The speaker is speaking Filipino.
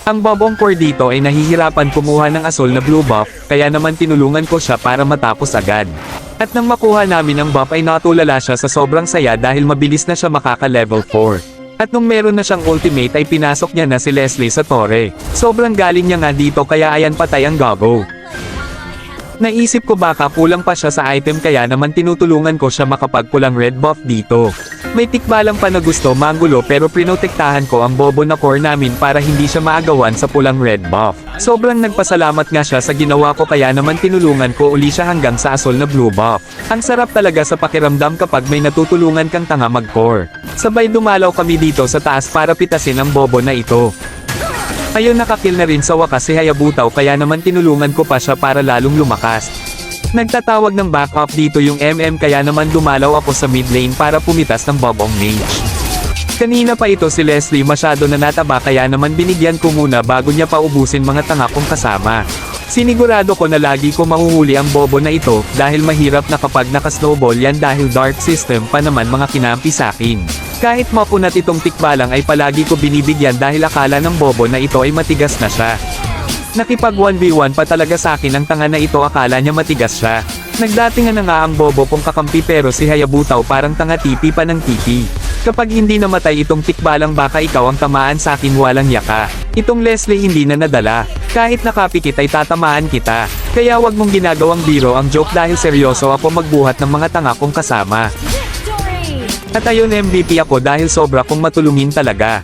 Ang Bob Ongkor dito ay nahihirapan kumuha ng asol na blue buff, kaya naman tinulungan ko siya para matapos agad. At nang makuha namin ang buff ay natulala siya sa sobrang saya dahil mabilis na siya makaka-level 4. At nung meron na siyang ultimate ay pinasok niya na si Leslie sa torre. Sobrang galing niya nga dito kaya ayan patay ang Gabo. Naisip ko baka kulang pa siya sa item kaya naman tinutulungan ko siya makapagpulang red buff dito. May tikbalang pa na gusto manggulo pero prinotektahan ko ang bobo na core namin para hindi siya maagawan sa pulang red buff. Sobrang nagpasalamat nga siya sa ginawa ko kaya naman tinulungan ko uli siya hanggang sa asol na blue buff. Ang sarap talaga sa pakiramdam kapag may natutulungan kang tanga mag-core. Sabay dumalaw kami dito sa taas para pitasin ang bobo na ito. Ayun nakakill na rin sa wakas si Hayabuta kaya naman tinulungan ko pa siya para lalong lumakas. Nagtatawag ng backup dito yung MM kaya naman dumalaw ako sa mid lane para pumitas ng Bobong Mage. Kanina pa ito si Leslie masyado na nataba kaya naman binigyan ko muna bago niya paubusin mga tanga kong kasama. Sinigurado ko na lagi ko mahuhuli ang bobo na ito dahil mahirap na kapag naka-snowball yan dahil dark system pa naman mga kinampi sakin. Kahit mapunat itong tikbalang ay palagi ko binibigyan dahil akala ng bobo na ito ay matigas na siya. Nakipag 1v1 pa talaga sa akin ang tanga na ito akala niya matigas siya. Nagdatingan na nga ang bobo kong kakampi pero si Hayabuta parang tanga tipi pa ng tipi. Kapag hindi namatay itong tikbalang baka ikaw ang tamaan sa akin walang yaka. Itong Leslie hindi na nadala. Kahit nakapikit ay tatamaan kita. Kaya wag mong ginagawang biro ang joke dahil seryoso ako magbuhat ng mga tanga kong kasama. At ayun MVP ako dahil sobra kong matulungin talaga.